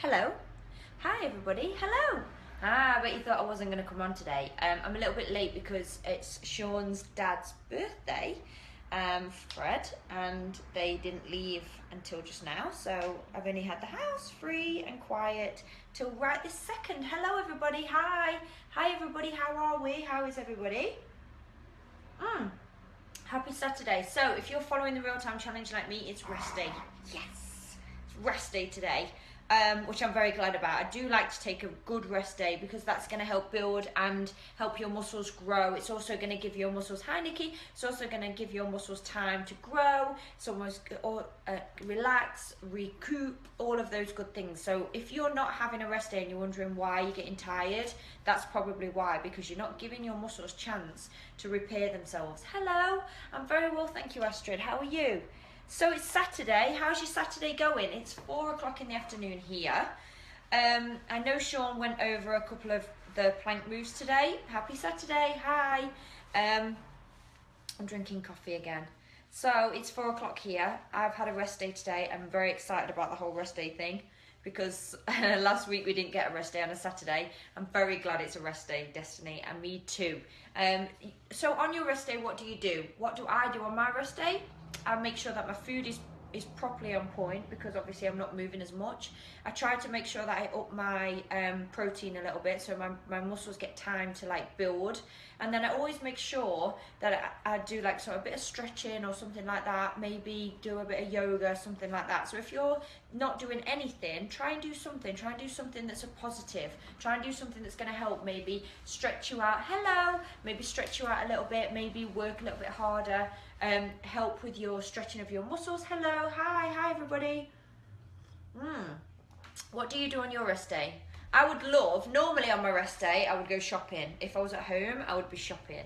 Hello. Hi everybody. Hello. I bet you thought I wasn't going to come on today. I'm a little bit late because it's Sean's dad's birthday, Fred, and they didn't leave until just now. So I've only had the house free and quiet till right this second. Hello everybody. Hi. Hi everybody. How are we? How is everybody? Happy Saturday. So if you're following the Real Time Challenge like me, it's rest day. Yes. It's rest day today. Which I'm very glad about. I do like to take a good rest day because that's going to help build and help your muscles grow. It's also going to give your muscles, hi Nikki, it's also going to give your muscles time to grow. It's almost relax, recoup, all of those good things. So if you're not having a rest day and you're wondering why you're getting tired, that's probably why, because you're not giving your muscles chance to repair themselves. Hello, I'm very well, thank you Astrid. How are you? So it's Saturday. How's your Saturday going? It's 4 o'clock in the afternoon here. I know Sean went over a couple of the plank moves today. Happy Saturday. Hi. I'm drinking coffee again. So it's 4 o'clock here. I've had a rest day today. I'm very excited about the whole rest day thing because last week we didn't get a rest day on a Saturday. I'm very glad it's a rest day, Destiny, and me too. So on your rest day, what do you do? What do I do on my rest day? I make sure that my food is properly on point because obviously I'm not moving as much. I try to make sure that I up my protein a little bit so my muscles get time to like build, and then I always make sure that I do like sort of a bit of stretching or something like that, maybe do a bit of yoga, something like that. So if you're not doing anything, try and do something that's a positive, try and do something that's going to help, maybe stretch you out, maybe stretch you out a little bit, maybe work a little bit harder, help with your stretching of your muscles. Hello, hi everybody. What do you do on your rest day? I would love, normally on my rest day, I would go shopping. If I was at home, I would be shopping.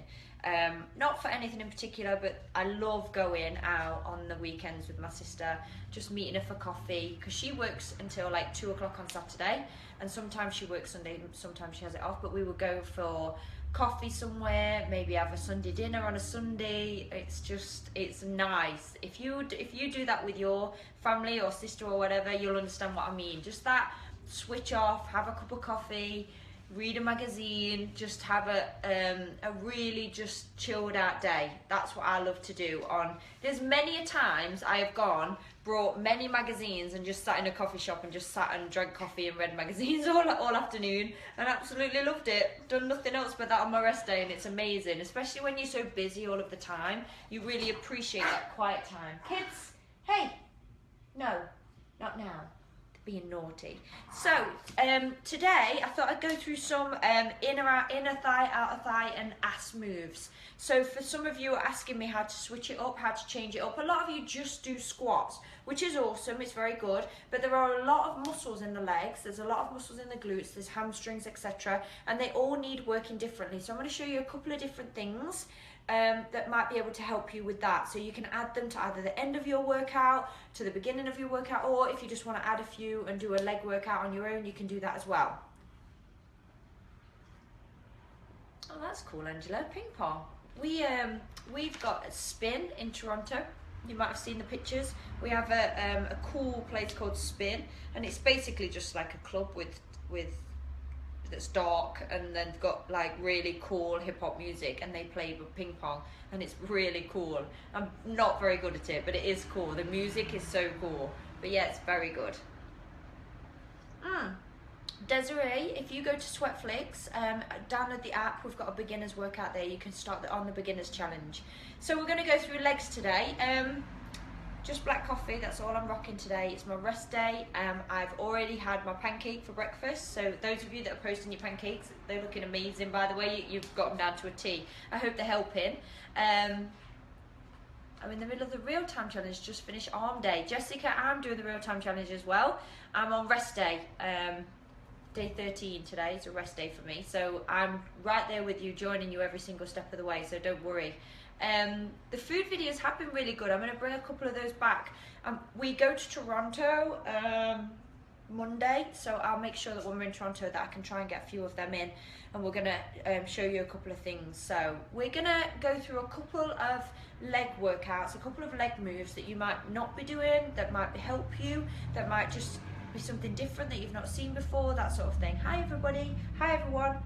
Not for anything in particular, but I love going out on the weekends with my sister, just meeting her for coffee, because she works until like 2 o'clock on Saturday, and sometimes she works Sunday, sometimes she has it off, but we would go for coffee somewhere, maybe have a Sunday dinner on a Sunday. It's nice. If you do that with your family or sister or whatever, you'll understand what I mean. Just that switch off, have a cup of coffee, read a magazine, just have a really just chilled out day. That's what I love to do. There's many a times I have brought many magazines and just sat in a coffee shop and just sat and drank coffee and read magazines all afternoon, and absolutely loved it. Done nothing else but that on my rest day, and it's amazing, especially when you're so busy all of the time. You really appreciate that quiet time. Kids, hey, no, not now. Being naughty. So today I thought I'd go through some inner thigh, outer thigh and ass moves. So for some of you are asking me how to switch it up, how to change it up. A lot of you just do squats, which is awesome, it's very good, but there are a lot of muscles in the legs, there's a lot of muscles in the glutes, there's hamstrings, etc., and they all need working differently. So I'm going to show you a couple of different things that might be able to help you with that. So you can add them to either the end of your workout, to the beginning of your workout, or if you just want to add a few and do a leg workout on your own, you can do that as well. Oh, that's cool, Angela. Ping pong. We've got a spin in Toronto. You might have seen the pictures. We have a cool place called Spin, and it's basically just like a club with that's dark, and then got like really cool hip-hop music, and they play with ping pong, and it's really cool. I'm not very good at it, but it is cool. The music is so cool, but yeah, it's very good. Desiree, if you go to Sweatflix, download the app, we've got a beginner's workout there. You can start on the beginner's challenge. So we're going to go through legs today. Just black coffee, that's all I'm rocking today. It's my rest day. I've already had my pancake for breakfast, so those of you that are posting your pancakes, they're looking amazing, by the way. You've got them down to a T. I hope they're helping. I'm in the middle of the Real Time Challenge, just finished arm day. Jessica, I'm doing the Real Time Challenge as well. I'm on rest day. Day 13 today, it's a rest day for me, so I'm right there with you, joining you every single step of the way, so don't worry. The food videos have been really good. I'm going to bring a couple of those back. We go to Toronto Monday, so I'll make sure that when we're in Toronto that I can try and get a few of them in, and we're going to show you a couple of things. So we're going to go through a couple of leg workouts, a couple of leg moves that you might not be doing, that might help you, that might just be something different that you've not seen before, that sort of thing. Hi everybody, hi everyone.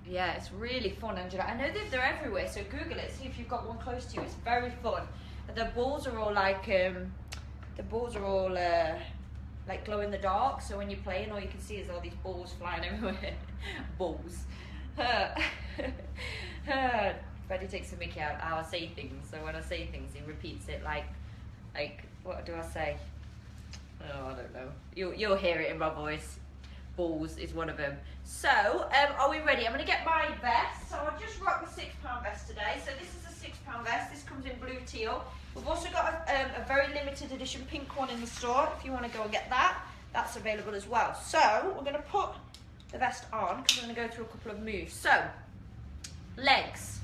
Yeah, it's really fun, Angela. I know that they're everywhere, so Google it, see if you've got one close to you. It's very fun. The balls are all like, like glow in the dark, so when you're playing, all you can see is all these balls flying everywhere. Balls. Freddie takes the mickey out how I say things, so when I say things, he repeats it like, what do I say? Oh, I don't know. You'll hear it in my voice. Balls is one of them. So, are we ready? I'm going to get my vest. So I'll just rock the £6 vest today. So this is a £6 vest. This comes in blue teal. We've also got a very limited edition pink one in the store. If you want to go and get that, that's available as well. So we're going to put the vest on because we're going to go through a couple of moves. So, legs.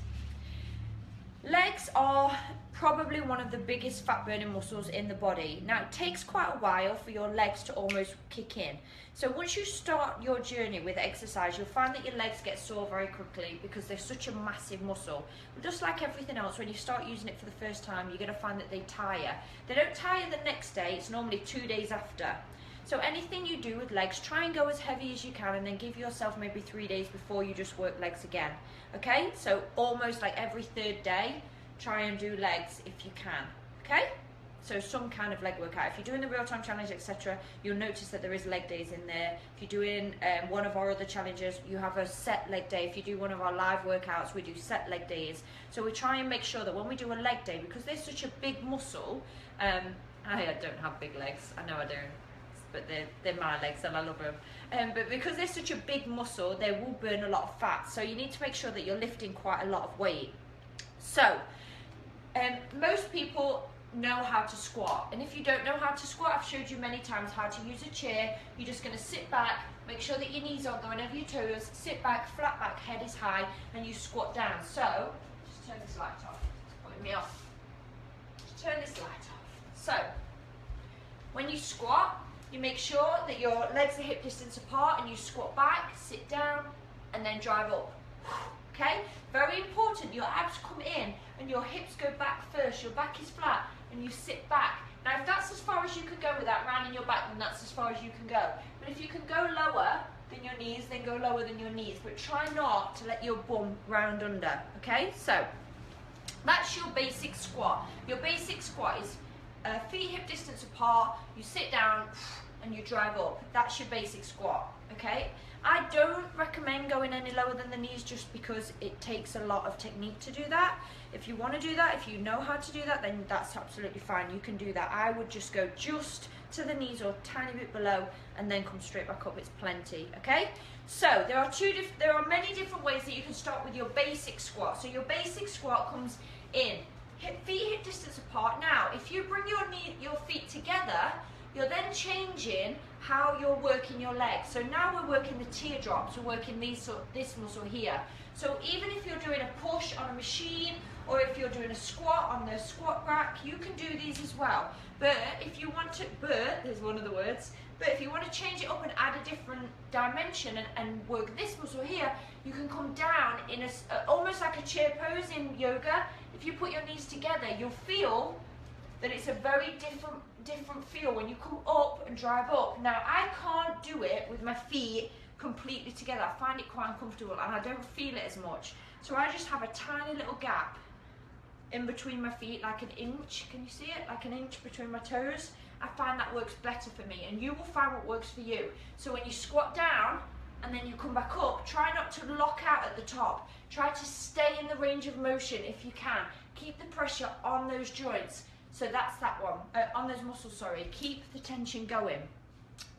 Legs are probably one of the biggest fat burning muscles in the body. Now it takes quite a while for your legs to almost kick in. So once you start your journey with exercise, you'll find that your legs get sore very quickly because they're such a massive muscle. But just like everything else, when you start using it for the first time, you're going to find that they tire. They don't tire the next day, it's normally 2 days after. So anything you do with legs, try and go as heavy as you can and then give yourself maybe 3 days before you just work legs again. Okay, so almost like every third day, try and do legs if you can, okay? So some kind of leg workout. If you're doing the real-time challenge, etc., you'll notice that there is leg days in there. If you're doing one of our other challenges, you have a set leg day. If you do one of our live workouts, we do set leg days. So we try and make sure that when we do a leg day, because they're such a big muscle, I don't have big legs, I know I don't, but they're my legs and I love them. But because they're such a big muscle, they will burn a lot of fat. So you need to make sure that you're lifting quite a lot of weight. So, most people know how to squat, and if you don't know how to squat, I've showed you many times how to use a chair. You're just going to sit back, make sure that your knees aren't going over your toes, sit back, flat back, head is high, and you squat down. So, just turn this light off, it's putting me off. Just turn this light off. So, when you squat, you make sure that your legs are hip distance apart and you squat back, sit down, and then drive up. Okay, very important, your abs come in and your hips go back first, your back is flat and you sit back. Now if that's as far as you can go without rounding your back, then that's as far as you can go. But if you can go lower than your knees, then go lower than your knees. But try not to let your bum round under, okay? So, that's your basic squat. Your basic squat is feet hip distance apart, you sit down and you drive up. That's your basic squat, okay? I don't recommend going any lower than the knees just because it takes a lot of technique to do that. If you want to do that, if you know how to do that, then that's absolutely fine. You can do that. I would just go just to the knees or a tiny bit below and then come straight back up. It's plenty, okay? So there are many different ways that you can start with your basic squat. So your basic squat comes in feet hip distance apart. Now, if you bring your feet together, you're then changing how you're working your legs. So now we're working the teardrops, we're working this muscle here. So even if you're doing a push on a machine or if you're doing a squat on the squat rack, you can do these as well. But if you want to, there's one of the words, but if you want to change it up and add a different dimension and work this muscle here, you can come down in almost like a chair pose in yoga. If you put your knees together, you'll feel that it's a very different feel when you come up and drive up. Now, I can't do it with my feet completely together. I find it quite uncomfortable and I don't feel it as much. So I just have a tiny little gap in between my feet, like an inch. Can you see it? Like an inch between my toes. I find that works better for me, and you will find what works for you. So when you squat down and then you come back up, try not to lock out at the top. Try to stay in the range of motion if you can. Keep the pressure on those joints. So that's that one, on those muscles, sorry. Keep the tension going.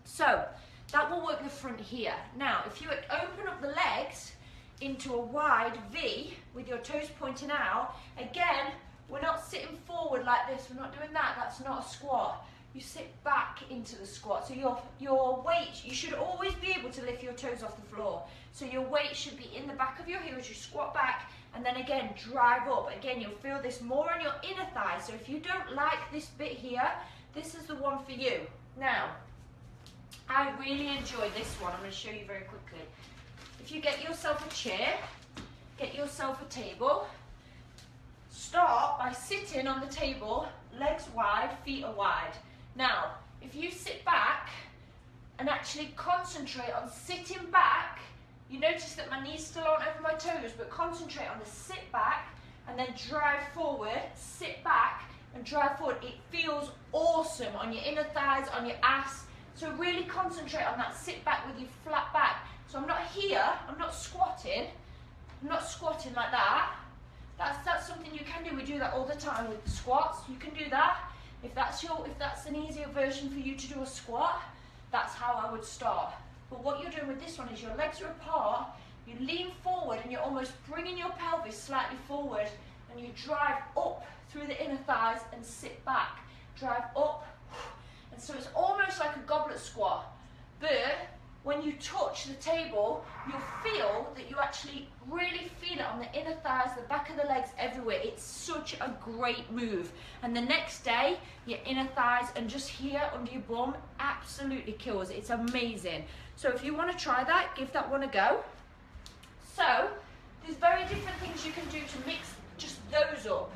So that will work the front here. Now, if you open up the legs into a wide V with your toes pointing out, again, we're not sitting forward like this. We're not doing that. That's not a squat. You sit back into the squat. So your weight, you should always be able to lift your toes off the floor. So your weight should be in the back of your heels. You squat back and then again drive up. Again, you'll feel this more on your inner thigh. So if you don't like this bit here, this is the one for you. Now, I really enjoy this one. I'm going to show you very quickly. If you get yourself a chair, get yourself a table, start by sitting on the table, legs wide, feet are wide. Now, if you sit back and actually concentrate on sitting back, you notice that my knees still aren't over my toes, but concentrate on the sit back and then drive forward, sit back and drive forward. It feels awesome on your inner thighs, on your ass. So really concentrate on that sit back with your flat back. So I'm not here, I'm not squatting like that. That's something you can do. We do that all the time with squats. You can do that. If that's an easier version for you to do a squat, that's how I would start. But what you're doing with this one is your legs are apart, you lean forward and you're almost bringing your pelvis slightly forward and you drive up through the inner thighs and sit back. Drive up. And so it's almost like a goblet squat. But when you touch the table, you'll feel that you actually really feel it on the inner thighs, the back of the legs, everywhere. It's such a great move. And the next day, your inner thighs and just here under your bum absolutely kills. It's amazing. So if you want to try that, give that one a go. So there's very different things you can do to mix just those up.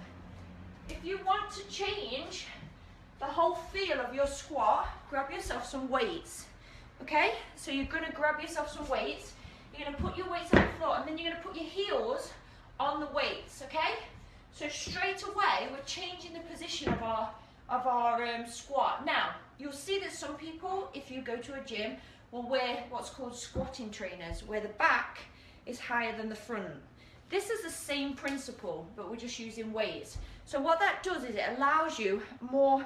If you want to change the whole feel of your squat, grab yourself some weights. Okay, so you're going to grab yourself some weights, you're going to put your weights on the floor and then you're going to put your heels on the weights, okay? So straight away we're changing the position of our squat. Now, you'll see that some people, if you go to a gym, will wear what's called squatting trainers, where the back is higher than the front. This is the same principle, but we're just using weights. So what that does is it allows you more,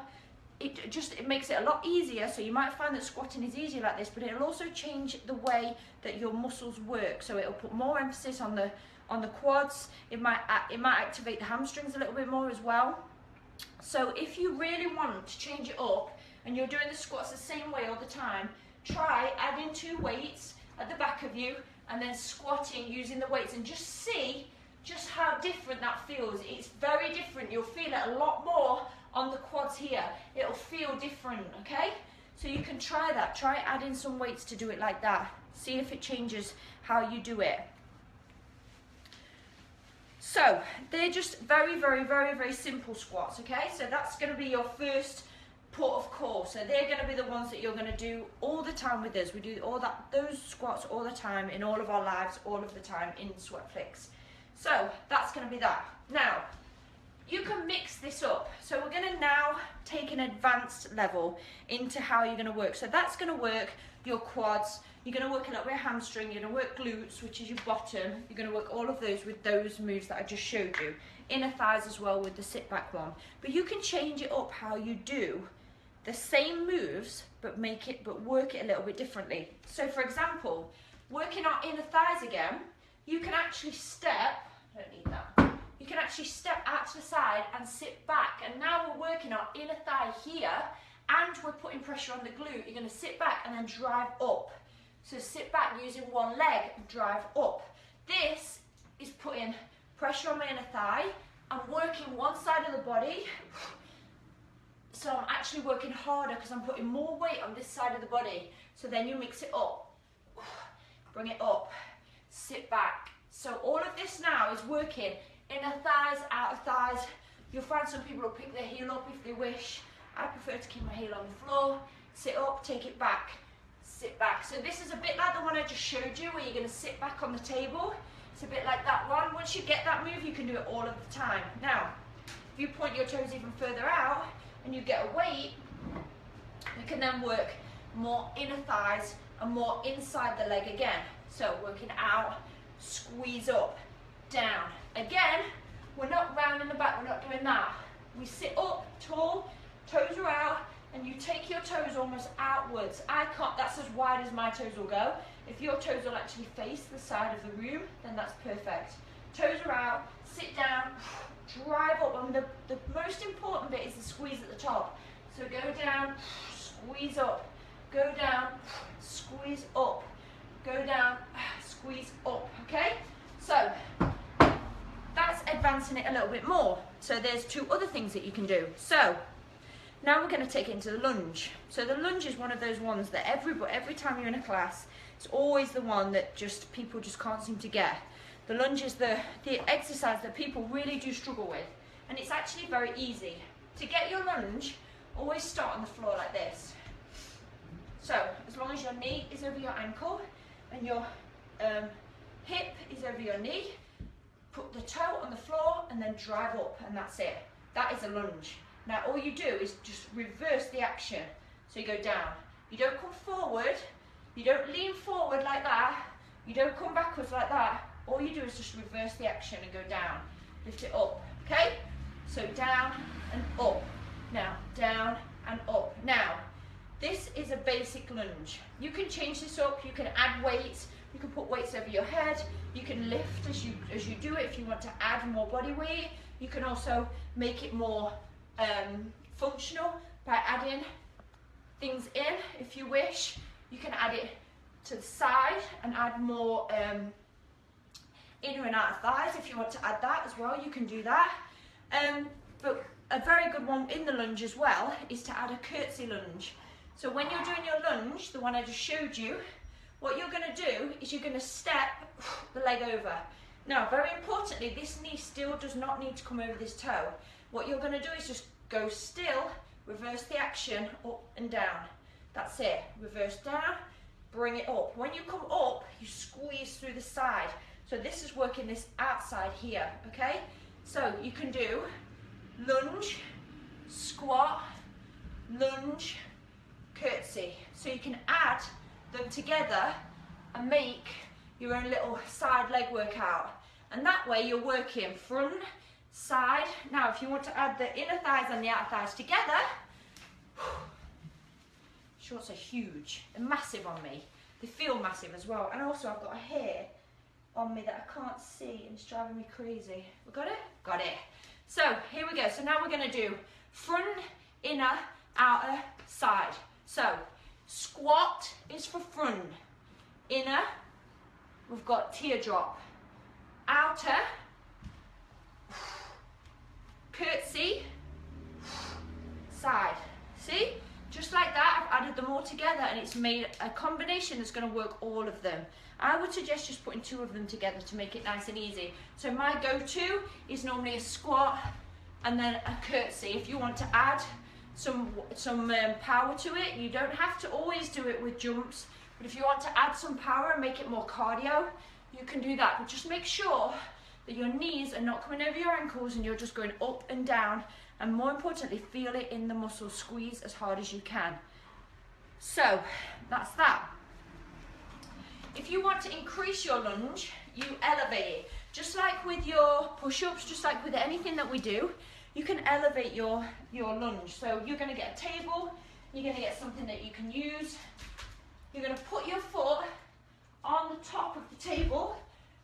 it makes it a lot easier. So you might find that squatting is easier like this, but it'll also change the way that your muscles work. So it'll put more emphasis on the quads. It might activate the hamstrings a little bit more as well. So if you really want to change it up and you're doing the squats the same way all the time, try adding 2 weights at the back of you and then squatting using the weights and just see just how different that feels. It's very different. You'll feel it a lot more on the quads here. It'll feel different, okay? So you can try that. Try adding some weights to do it like that. See if it changes how you do it. So they're just very, very, very, very simple squats, okay? So that's going to be your first port of call. So they're going to be the ones that you're going to do all the time with us. We do those squats all the time in all of our lives, all of the time in Sweatflix. So that's going to be that. Now, you can mix this up. So we're going to now take an advanced level into how you're going to work. So that's going to work your quads. You're going to work a little bit of hamstring. You're going to work glutes, which is your bottom. You're going to work all of those with those moves that I just showed you. Inner thighs as well with the sit back one. But you can change it up how you do the same moves, but work it a little bit differently. So for example, working our inner thighs again, you can actually step, I don't need that. You can actually step out to the side and sit back. And now we're working our inner thigh here and we're putting pressure on the glute. You're going to sit back and then drive up. So sit back using one leg and drive up. This is putting pressure on my inner thigh. I'm working one side of the body. So I'm actually working harder because I'm putting more weight on this side of the body. So then you mix it up. Bring it up. Sit back. So all of this now is working inner thighs, outer thighs. You'll find some people will pick their heel up if they wish. I prefer to keep my heel on the floor. Sit up, take it back, sit back. So this is a bit like the one I just showed you where you're going to sit back on the table. It's a bit like that one. Once you get that move, you can do it all of the time. Now, if you point your toes even further out and you get a weight, you can then work more inner thighs and more inside the leg again. So working out, squeeze up, down. Again, we're not round in the back, we're not doing that. We sit up tall, toes are out, and you take your toes almost outwards. That's as wide as my toes will go. If your toes will actually face the side of the room, then that's perfect. Toes are out, sit down, drive up, and the most important bit is the squeeze at the top. So go down, squeeze up, go down, squeeze up, go down, squeeze up, okay? So that's advancing it a little bit more. So there's 2 other things that you can do. So now we're going to take it into the lunge. So the lunge is one of those ones that every time you're in a class, it's always the one that people just can't seem to get. The lunge is the exercise that people really do struggle with. and it's actually very easy. To get your lunge, always start on the floor like this. So as long as your knee is over your ankle and your hip is over your knee, put the toe on the floor and then drive up, and that's it. That is a lunge. Now all you do is just reverse the action. So you go down. You don't come forward, you don't lean forward like that, you don't come backwards like that. All you do is just reverse the action and go down. Lift it up, okay? So down and up. Now, down and up. Now, this is a basic lunge. You can change this up, you can add weights, you can put weights over your head, you can lift as you do it if you want to add more body weight. You can also make it more functional by adding things in if you wish. You can add it to the side and add more inner and outer thighs if you want to add that as well. You can do that. But a very good one in the lunge as well is to add a curtsy lunge. So when you're doing your lunge, the one I just showed you, what you're going to do is you're going to step the leg over. Now, very importantly, this knee still does not need to come over this toe. What you're going to do is just go still, reverse the action, up and down. That's it. Reverse down, bring it up. When you come up, you squeeze through the side. So this is working this outside here, okay? So you can do lunge, squat, lunge, curtsy. So you can add them together and make your own little side leg workout. And that way you're working front, side. Now if you want to add the inner thighs and the outer thighs together, shorts are huge. They're massive on me. They feel massive as well. And also I've got a hair on me that I can't see and it's driving me crazy. We got it? Got it. So here we go. So now we're going to do front, inner, outer, side. So squat is for front. Inner, we've got teardrop. Outer, curtsy, side. See? Just like that, I've added them all together and it's made a combination that's going to work all of them. I would suggest just putting two of them together to make it nice and easy. So my go-to is normally a squat and then a curtsy. If you want to add some power to it, you don't have to always do it with jumps, but if you want to add some power and make it more cardio, you can do that. But just make sure that your knees are not coming over your ankles and you're just going up and down, and more importantly, feel it in the muscles. Squeeze as hard as you can. So that's that. If you want to increase your lunge, you elevate it. Just like with your push-ups, just like with anything that we do, you can elevate your lunge. So you're going to get a table, you're going to get something that you can use. You're going to put your foot on the top of the table,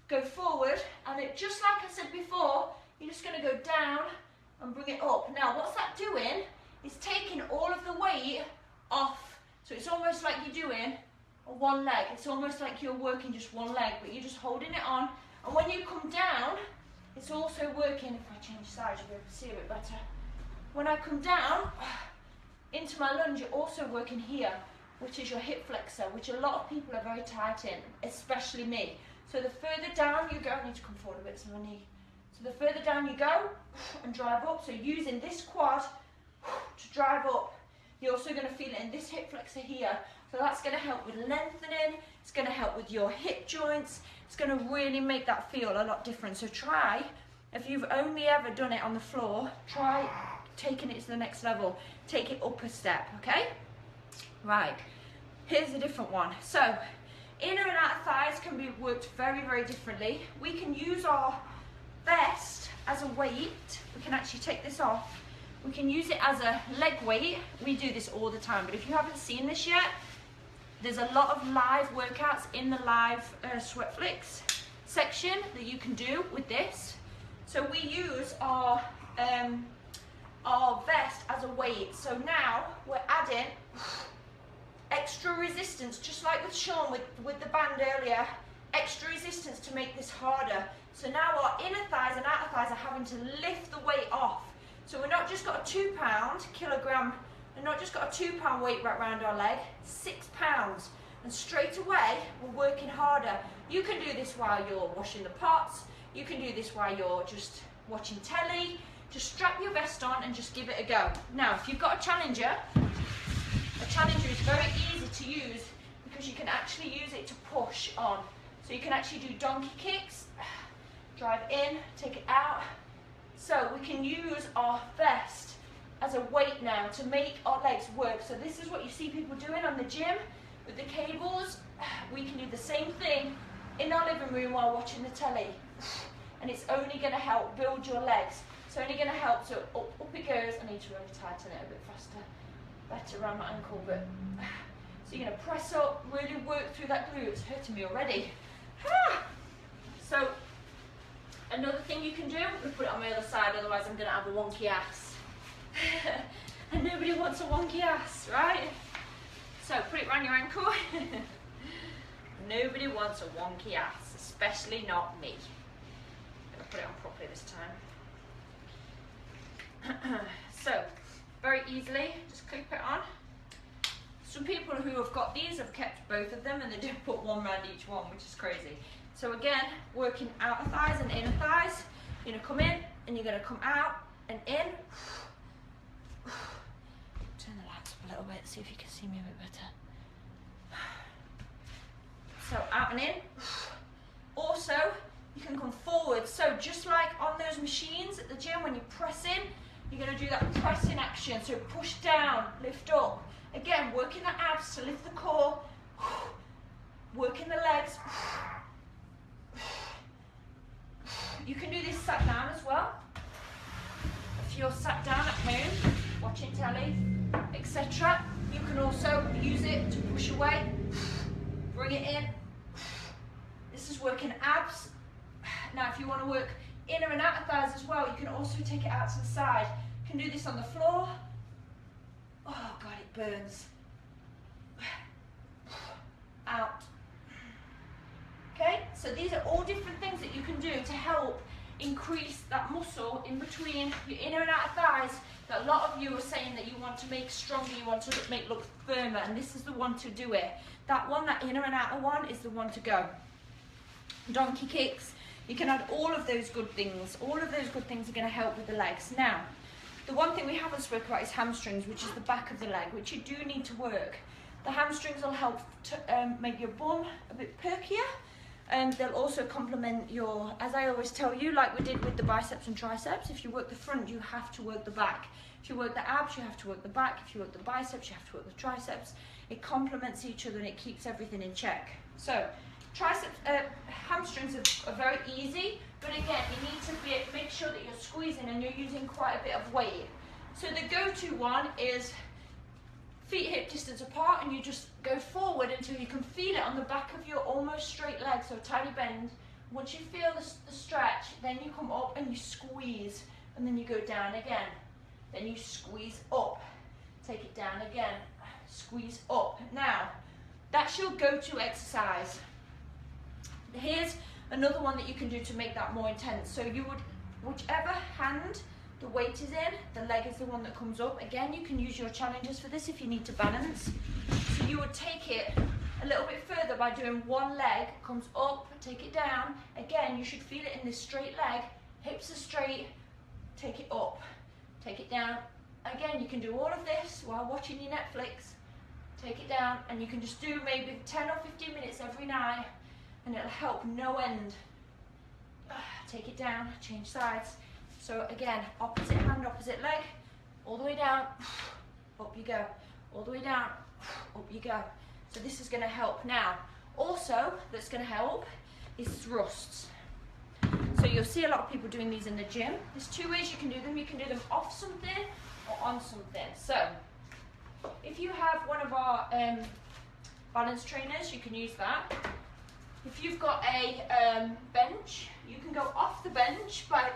go forward, and it, just like I said before, you're just going to go down and bring it up. Now what's that doing is taking all of the weight off. So it's almost like you're doing one leg. It's almost like you're working just one leg, but you're just holding it on. And when you come down, it's also working, if I change sides you'll be able to see a bit better. When I come down into my lunge, you're also working here, which is your hip flexor, which a lot of people are very tight in, especially me. So the further down you go, I need to come forward a bit so my knee. So the further down you go and drive up, so using this quad to drive up, you're also going to feel it in this hip flexor here. So that's going to help with lengthening, it's going to help with your hip joints, it's going to really make that feel a lot different. So try, if you've only ever done it on the floor, try taking it to the next level. Take it up a step, okay? Right, here's a different one. So inner and outer thighs can be worked very, very differently. We can use our vest as a weight. We can actually take this off. We can use it as a leg weight. We do this all the time, but if you haven't seen this yet, there's a lot of live workouts in the live Sweatflix section that you can do with this. So we use our vest as a weight. So now we're adding extra resistance, just like with Sean with the band earlier, extra resistance to make this harder. So now our inner thighs and outer thighs are having to lift the weight off. So we're not just got a 2 kilogram, we're not just got a 2 pound weight right around our leg, 6 pounds. And straight away, we're working harder. You can do this while you're washing the pots. You can do this while you're just watching telly. just strap your vest on and just give it a go. Now, if you've got a challenger is very easy to use because you can actually use it to push on. So you can actually do donkey kicks, drive in, take it out. So we can use our vest as a weight now to make our legs work. So this is what you see people doing on the gym with the cables. We can do the same thing in our living room while watching the telly. And it's only going to help build your legs. It's only going to help, so up it goes. I need to really tighten it a bit faster, better around my ankle. But so you're going to press up, really work through that glute. It's hurting me already. So another thing you can do, we put it on my other side, otherwise I'm going to have a wonky ass. And nobody wants a wonky ass, right? So put it around your ankle. Nobody wants a wonky ass, especially not me. I'm going to put it on properly this time. So, very easily, just clip it on. Some people who have got these have kept both of them and they don't put one around each one, which is crazy. So again, working outer thighs and inner thighs. You're going to come in and you're going to come out and in. Turn the lights up a little bit, see if you can see me a bit better. So out and in. Also, you can come forward. So just like on those machines at the gym, when you press in, you're going to do that pressing action. So push down, lift up. Again, working the abs to lift the core. Working the legs. You can do this sat down as well. If you're sat down at home, watching telly, etc., you can also use it to push away. Bring it in. This is working abs. Now, if you want to work inner and outer thighs as well, you can also take it out to the side. You can do this on the floor. Oh God, it burns. Out. Okay, so these are all different things that you can do to help increase that muscle in between your inner and outer thighs that a lot of you are saying that you want to make stronger, you want to make look firmer, and this is the one to do it. That one, that inner and outer one, is the one to go. Donkey kicks, you can add all of those good things. All of those good things are going to help with the legs. Now, the one thing we haven't spoken about is hamstrings, which is the back of the leg, which you do need to work. The hamstrings will help to make your bum a bit perkier, and they'll also complement your, as I always tell you, like we did with the biceps and triceps, if you work the front, you have to work the back. If you work the abs, you have to work the back. If you work the biceps, you have to work the triceps. It complements each other and it keeps everything in check. So, hamstrings are very easy, but again, you need to make sure that you're squeezing and you're using quite a bit of weight. So the go-to one is feet hip distance apart, and you just go forward until you can feel it on the back of your almost straight leg, so a tiny bend. Once you feel the stretch, then you come up and you squeeze, and then you go down again. Then you squeeze up, take it down again, squeeze up. Now, that's your go-to exercise. Here's another one that you can do to make that more intense. So you would, whichever hand the weight is in, the leg is the one that comes up. Again, you can use your challengers for this if you need to balance. So you would take it a little bit further by doing one leg, comes up, take it down. Again, you should feel it in this straight leg, hips are straight, take it up, take it down. Again, you can do all of this while watching your Netflix, take it down, and you can just do maybe 10 or 15 minutes every night, and it'll help no end. Take it down, change sides. So again, opposite hand, opposite leg, all the way down, up you go. All the way down, up you go. So this is going to help. Now, also, that's going to help is thrusts. So you'll see a lot of people doing these in the gym. There's two ways you can do them. You can do them off something or on something. So, if you have one of our balance trainers, you can use that. If you've got a bench, you can go off the bench by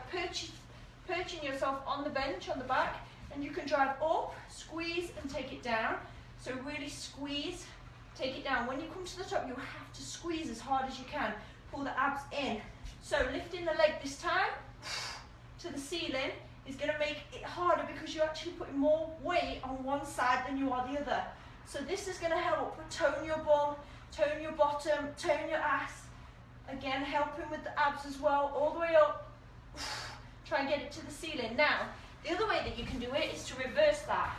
perching yourself on the bench on the back, and you can drive up, squeeze and take it down. So really squeeze, take it down. When you come to the top, you have to squeeze as hard as you can. Pull the abs in. So lifting the leg this time to the ceiling is going to make it harder because you're actually putting more weight on one side than you are the other. So this is going to help tone your bum, tone your bottom, tone your ass. Again, helping with the abs as well, all the way up. Try and get it to the ceiling. Now, the other way that you can do it is to reverse that.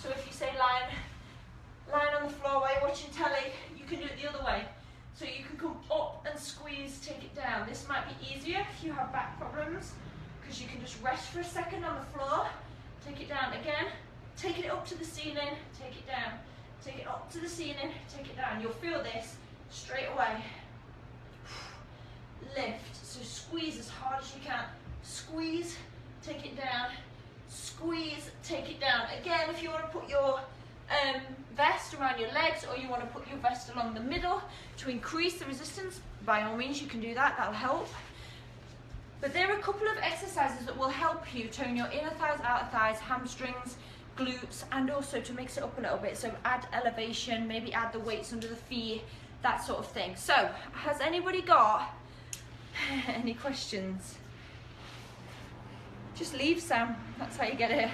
So if you say lying on the floor while you're watching telly, you can do it the other way. So you can come up and squeeze, take it down. This might be easier if you have back problems, because you can just rest for a second on the floor, take it down again, take it up to the ceiling, take it down, take it up to the ceiling, take it down. You'll feel this straight away. Lift, so squeeze as hard as you can. Squeeze, take it down, squeeze, take it down. Again, if you want to put your vest around your legs, or you want to put your vest along the middle to increase the resistance, by all means you can do that, that'll help. But there are a couple of exercises that will help you tone your inner thighs, outer thighs, hamstrings, glutes, and also to mix it up a little bit. So add elevation, maybe add the weights under the feet, that sort of thing. So has anybody got any questions? Just leave, Sam, that's how you get it.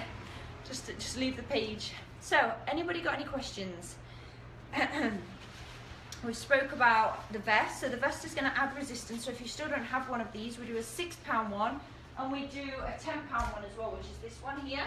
Just leave the page. So, anybody got any questions? We spoke about the vest. So the vest is going to add resistance. So if you still don't have one of these, we do a £6 one, and we do a £10 one as well, which is this one here.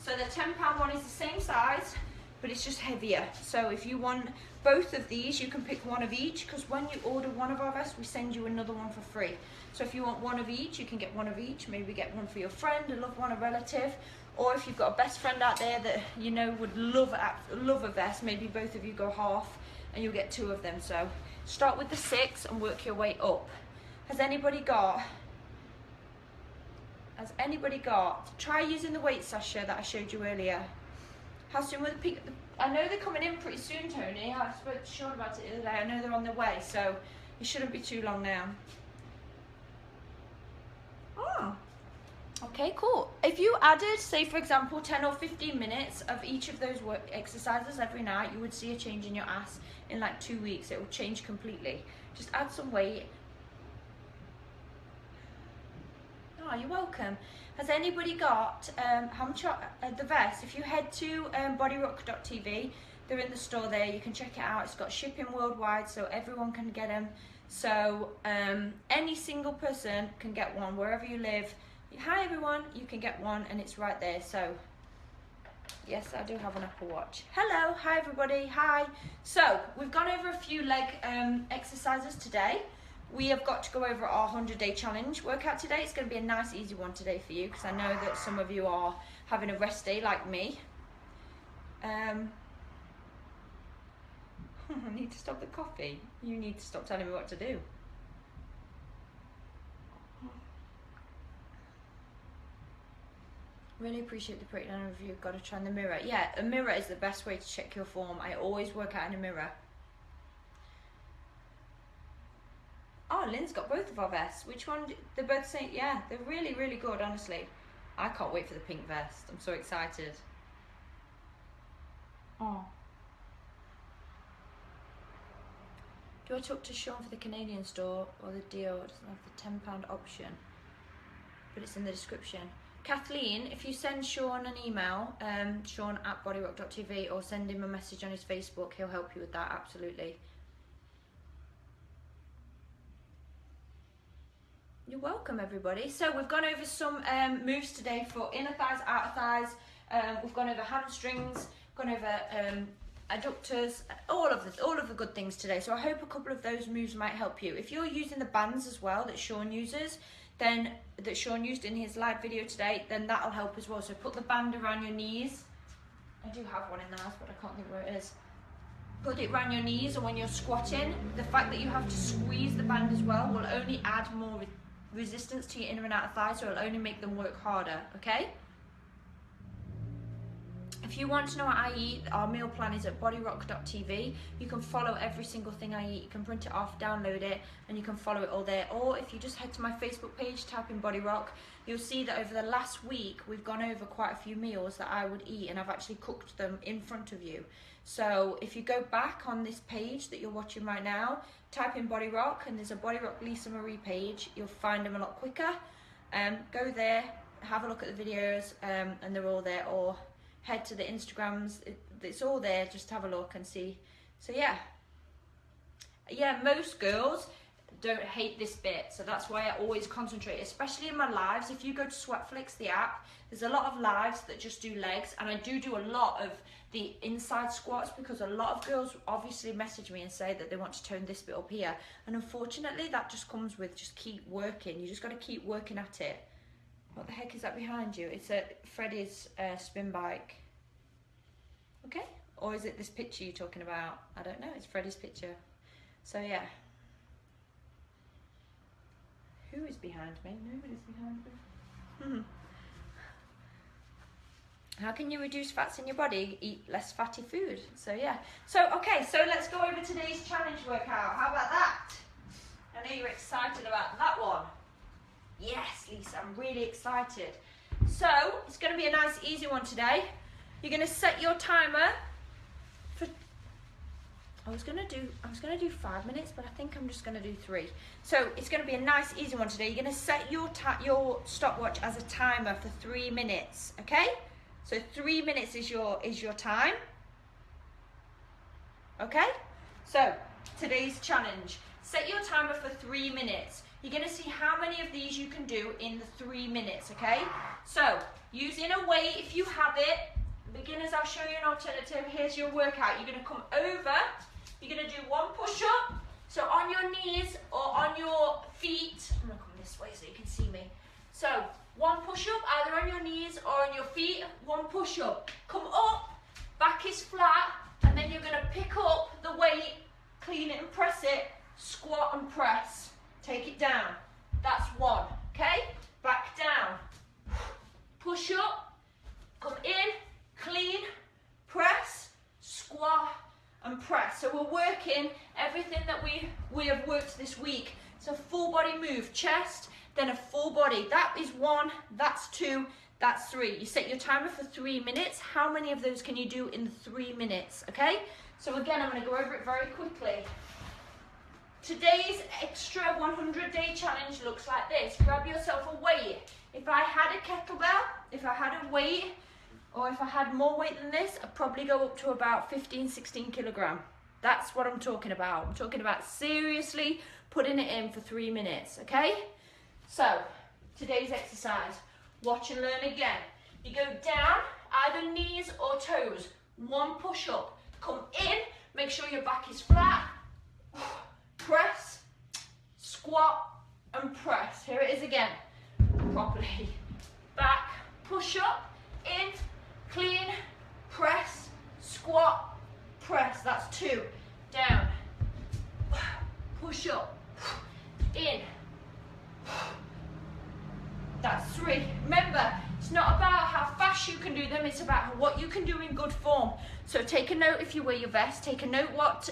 So the £10 one is the same size, but it's just heavier. So if you want both of these, you can pick one of each, because when you order one of our vests, we send you another one for free. So if you want one of each, you can get one of each. Maybe get one for your friend, a loved one, a relative. Or if you've got a best friend out there that you know would love a vest, maybe both of you go half and you'll get two of them. So start with the 6 and work your way up. Has anybody got, try using the weight sasha that I showed you earlier. How soon will the peak? I know they're coming in pretty soon, Tony. I spoke to Sean about it the other day. I know they're on their way, so it shouldn't be too long now. Oh. Okay, cool. If you added, say for example, 10 or 15 minutes of each of those work exercises every night, you would see a change in your ass in like 2 weeks. It will change completely. Just add some weight. Oh, you're welcome. Has anybody got how much the vest? If you head to bodyrock.tv, they're in the store there. You can check it out. It's got shipping worldwide, so everyone can get them. So any single person can get one wherever you live. Hi everyone, you can get one and it's right there. So yes, I do have an Apple Watch. Hello, hi everybody, hi. So we've gone over a few leg exercises today. We have got to go over our 100-day challenge workout today. It's going to be a nice easy one today for you, because I know that some of you are having a rest day like me. I need to stop the coffee. You need to stop telling me what to do. Really appreciate the breakdown review. Got to try in the mirror. Yeah, a mirror is the best way to check your form. I always work out in a mirror. Oh, Lynn's got both of our vests. Which one? They're both saying, yeah, they're really, really good, honestly. I can't wait for the pink vest. I'm so excited. Oh. Do I talk to Sean for the Canadian store or the deal? It doesn't have the £10 option, but it's in the description. Kathleen, if you send Sean an email, Sean at bodyrock.tv, or send him a message on his Facebook, he'll help you with that, absolutely. You're welcome, everybody. So we've gone over some moves today for inner thighs, outer thighs. We've gone over hamstrings, gone over adductors, all of the good things today. So I hope a couple of those moves might help you. If you're using the bands as well that Sean uses, then that Sean used in his live video today, then that'll help as well. So put the band around your knees. I do have one in the house, but I can't think where it is. Put it around your knees, or when you're squatting, the fact that you have to squeeze the band as well will only add more resistance to your inner and outer thighs, so it'll only make them work harder, okay? If you want to know what I eat, our meal plan is at bodyrock.tv. You can follow every single thing I eat. You can print it off, download it, and you can follow it all there. Or if you just head to my Facebook page, type in Body Rock, you'll see that over the last week, we've gone over quite a few meals that I would eat, and I've actually cooked them in front of you. So if you go back on this page that you're watching right now, type in Body Rock, and there's a Body Rock Lisa Marie page. You'll find them a lot quicker. Go there, have a look at the videos, and they're all there. Or head to the Instagrams, it's all there. Just have a look and see. So yeah, most girls, don't hate this bit, so that's why I always concentrate, especially in my lives. If you go to Sweatflix, the app, there's a lot of lives that just do legs, and I do a lot of the inside squats because a lot of girls obviously message me and say that they want to tone this bit up here, and unfortunately that just comes with just keep working. You just got to keep working at it. What the heck is that behind you? It's a Freddie's spin bike. Okay, or is it this picture you're talking about? I don't know, it's Freddie's picture. So yeah. Who is behind me? Nobody's behind me. How can you reduce fats in your body? Eat less fatty food. So yeah. So okay, so let's go over today's challenge workout. How about that? I know you're excited about that one. Yes, Lisa, I'm really excited. So it's going to be a nice easy one today. You're going to set your timer for, I was going to do 5 minutes, but I think I'm just going to do 3. So it's going to be a nice easy one today. You're going to set your stopwatch as a timer for 3 minutes, okay? So 3 minutes is your time. Okay? So today's challenge. Set your timer for 3 minutes. You're going to see how many of these you can do in the 3 minutes, okay? So using a weight if you have it. Beginners, I'll show you an alternative. Here's your workout. You're going to come over. You're going to do 1 push-up. So on your knees or on your feet. I'm going to come this way so you can see me. So 1 push-up either on your knees or on your feet. 1 push-up. Come up, back is flat, and then you're going to pick up the weight, clean it and press it, squat and press. Take it down. That's 1, okay? Back down. Push up, come in, clean, press, squat and press. So we're working everything that we have worked this week. So full body move, chest, then a full body. That is 1, that's 2, that's 3. You set your timer for 3 minutes. How many of those can you do in 3 minutes, okay? So again, I'm going to go over it very quickly. Today's extra 100-day challenge looks like this. Grab yourself a weight. If I had a kettlebell, if I had a weight, or if I had more weight than this, I'd probably go up to about 15, 16 kilogram. That's what I'm talking about. I'm talking about seriously putting it in for 3 minutes, okay? So, today's exercise, watch and learn again. You go down, either knees or toes. 1 push-up. Come in, make sure your back is flat. Press, squat, and press. Here it is again, properly. Back, push up, in, clean, press, squat, press. That's 2. Down, push up, in. That's 3. Remember, it's not about how fast you can do them, it's about what you can do in good form. So take a note if you wear your vest, take a note what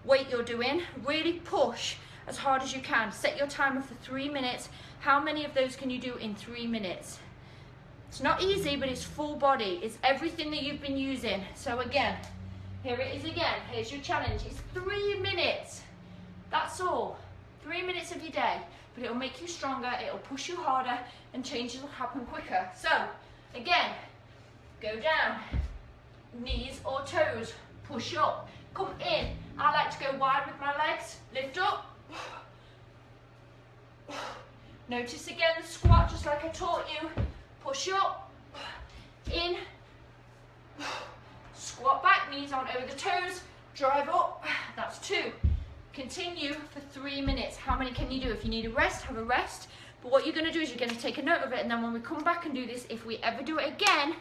weight you're doing. Really push as hard as you can. Set your timer for 3 minutes. How many of those can you do in 3 minutes? It's not easy, but it's full body. It's everything that you've been using. So again, here it is again. Here's your challenge. It's 3 minutes. That's all. 3 minutes of your day. But it'll make you stronger, it'll push you harder, and changes will happen quicker. So, again, go down. Knees or toes. Push up. Come in. I like to go wide with my legs. Lift up. Notice again the squat, just like I taught you. Push up. In. Squat back, knees on over the toes. Drive up. That's 2. Continue for 3 minutes. How many can you do? If you need a rest, have a rest. But what you're going to do is you're going to take a note of it, and then when we come back and do this, if we ever do it again,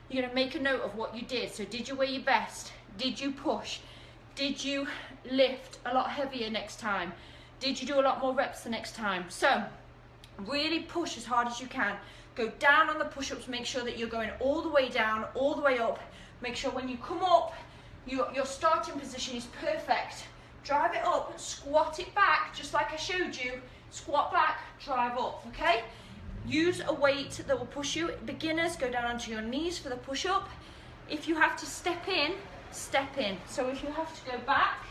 you're going to make a note of what you did. So did you wear your best? Did you push? Did you lift a lot heavier next time? Did you do a lot more reps the next time? So really push as hard as you can. Go down on the push-ups. Make sure that you're going all the way down, all the way up. Make sure when you come up, your starting position is perfect. Drive it up, squat it back, just like I showed you. Squat back, drive up, okay? Use a weight that will push you. Beginners, go down onto your knees for the push-up. If you have to step in, step in. So if you have to go back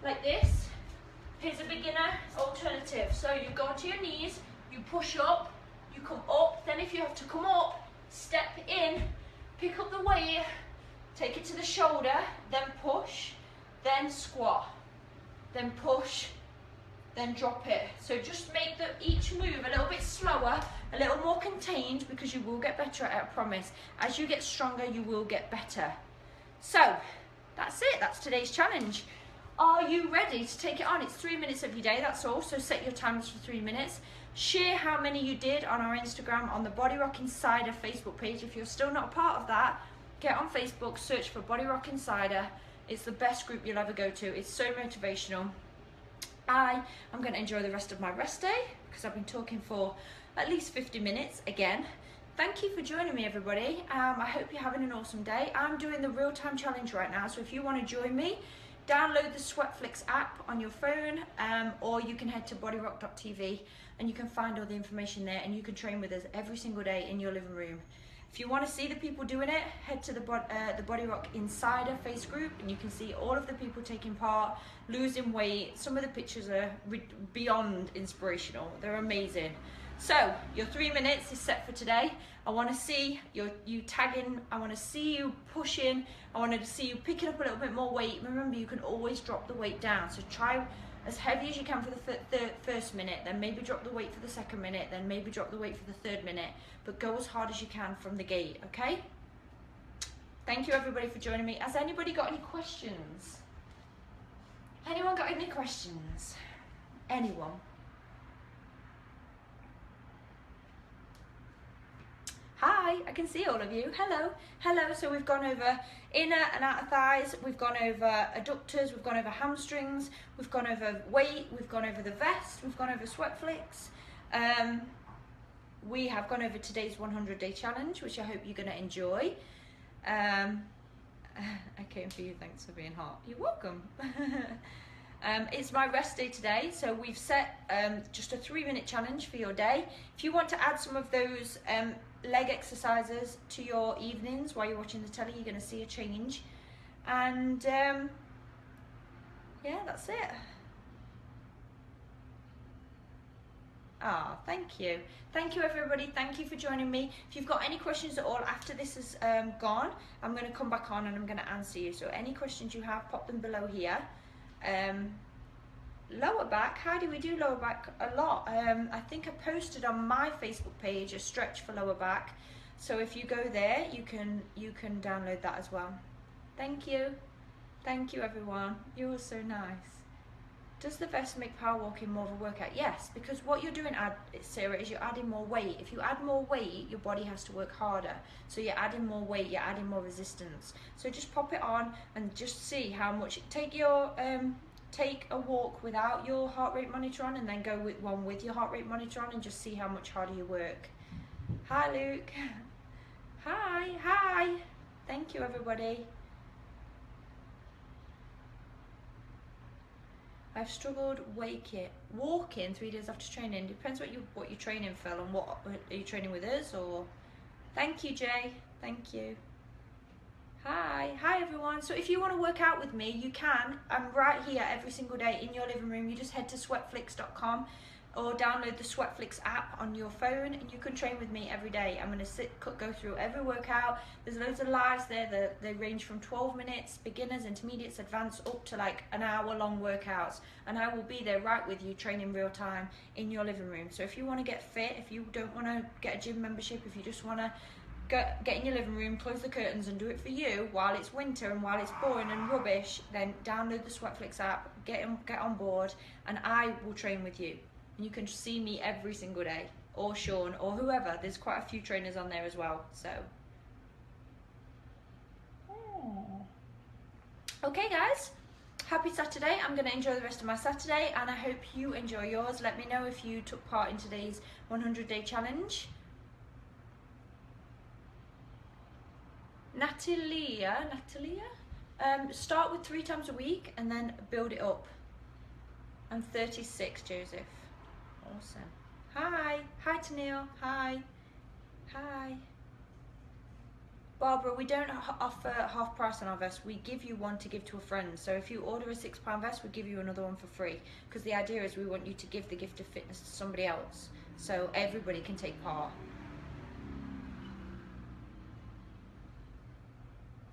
like this, here's a beginner alternative. So you go onto your knees, you push up, you come up, then if you have to come up, step in, pick up the weight, take it to the shoulder, then push, then squat, then push, then drop it. So just make each move a little bit slower, a little more contained, because you will get better at it, I promise. As you get stronger, you will get better. So that's it, that's today's challenge. Are you ready to take it on? It's 3 minutes of your day, that's all. So set your timers for 3 minutes. Share how many you did on our Instagram, on the Body Rock Insider Facebook page. If you're still not a part of that, get on Facebook, search for Body Rock Insider. It's the best group you'll ever go to. It's so motivational. I'm going to enjoy the rest of my rest day because I've been talking for at least 50 minutes again. Thank you for joining me, everybody. I hope you're having an awesome day. I'm doing the real-time challenge right now, so if you want to join me, download the Sweatflix app on your phone, or you can head to bodyrock.tv and you can find all the information there, and you can train with us every single day in your living room. If you want to see the people doing it, head to the Body Rock Insider face group, and you can see all of the people taking part, losing weight. Some of the pictures are beyond inspirational. They're amazing. So your 3 minutes is set for today. I want to see you tagging. I want to see you pushing. I want to see you picking up a little bit more weight. Remember, you can always drop the weight down. So try as heavy as you can for the first minute, then maybe drop the weight for the second minute, then maybe drop the weight for the third minute, but go as hard as you can from the gate, okay? Thank you, everybody, for joining me. Has anybody got any questions? Anyone got any questions? Anyone? Hi, I can see all of you. Hello, hello. So we've gone over inner and outer thighs, we've gone over adductors, we've gone over hamstrings, we've gone over weight, we've gone over the vest, we've gone over Sweatflix. We have gone over today's 100-day challenge, which I hope you're going to enjoy. I came for you, thanks for being hot. You're welcome. It's my rest day today, so we've set just a 3-minute challenge for your day. If you want to add some of those leg exercises to your evenings while you're watching the telly, you're going to see a change. And yeah, that's it. Thank you. Thank you, everybody. Thank you for joining me. If you've got any questions at all after this is gone, I'm going to come back on and I'm going to answer you. So any questions you have, pop them below here. Lower back, how do we do lower back? A lot. I think I posted on my Facebook page a stretch for lower back, so if you go there, you can download that as well. Thank you everyone, you're all so nice. Does the vest make power walking more of a workout? Yes, because what you're doing, Sarah, is you're adding more weight. If you add more weight, your body has to work harder, so you're adding more weight, you're adding more resistance. So just pop it on and just see how much. Take a walk without your heart rate monitor on, and then go with one with your heart rate monitor on, and just see how much harder you work. Hi, Luke. Hi. Thank you, everybody. I've struggled walking 3 days after training. Depends what you're training, Phil, and what are you training with us or? Thank you, Jay. Thank you. Hi everyone. So if you want to work out with me, you can. I'm right here every single day in your living room. You just head to sweatflix.com or download the Sweatflix app on your phone, and you can train with me every day. I'm going to go through every workout. There's loads of lives there. They range from 12 minutes, beginners, intermediates, advanced, up to like an hour-long workouts. And I will be there right with you, training real time in your living room. So if you want to get fit, if you don't want to get a gym membership, if you just want to get in your living room, close the curtains and do it for you while it's winter and while it's boring and rubbish, then download the Sweatflix app, get on board, and I will train with you. And you can see me every single day, or Sean, or whoever. There's quite a few trainers on there as well, so. Okay guys, happy Saturday. I'm going to enjoy the rest of my Saturday, and I hope you enjoy yours. Let me know if you took part in today's 100-day challenge. Natalia, start with 3 times a week and then build it up. I'm 36, Joseph. Awesome. Hi Tennille. Hi. Barbara, we don't offer half price on our vests. We give you one to give to a friend. So if you order a £6 vest, we give you another one for free. Because the idea is we want you to give the gift of fitness to somebody else, so everybody can take part.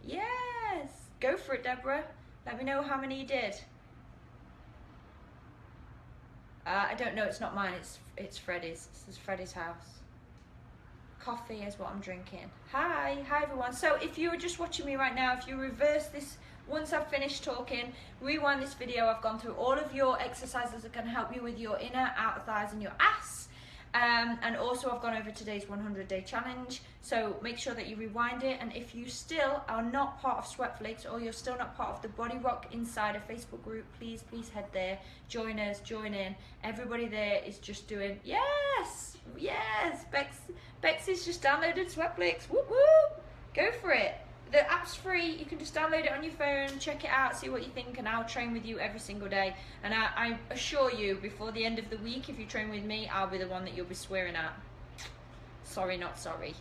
Yes, go for it, Deborah. Let me know how many you did. I don't know, it's not mine, it's Freddie's. This is Freddie's house. Coffee is what I'm drinking. Hi everyone. So if you were just watching me right now, if you reverse this, once I've finished talking, rewind this video, I've gone through all of your exercises that can help you with your inner, outer thighs and your ass. And also I've gone over today's 100-day challenge, so make sure that you rewind it. And if you still are not part of Sweatflakes, or you're still not part of the Body Rock Insider Facebook group, please head there, join us, join in. Everybody there is just doing, yes, Bex has just downloaded Sweatflakes, whoop whoop, go for it. The app's free, you can just download it on your phone, check it out, see what you think, and I'll train with you every single day. And I assure you, before the end of the week, if you train with me, I'll be the one that you'll be swearing at. Sorry, not sorry.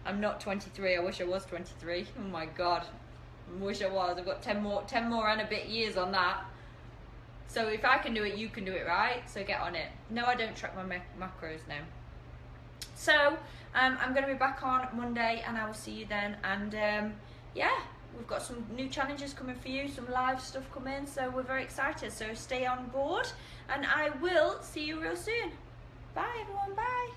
I'm not 23, I wish I was 23. Oh my God, I wish I was. I've got 10 more and a bit years on that. So if I can do it, you can do it, right? So get on it. No, I don't track my macros now. So I'm going to be back on Monday, and I will see you then. And yeah, we've got some new challenges coming for you, some live stuff coming, so we're very excited. So stay on board, and I will see you real soon. Bye everyone, bye.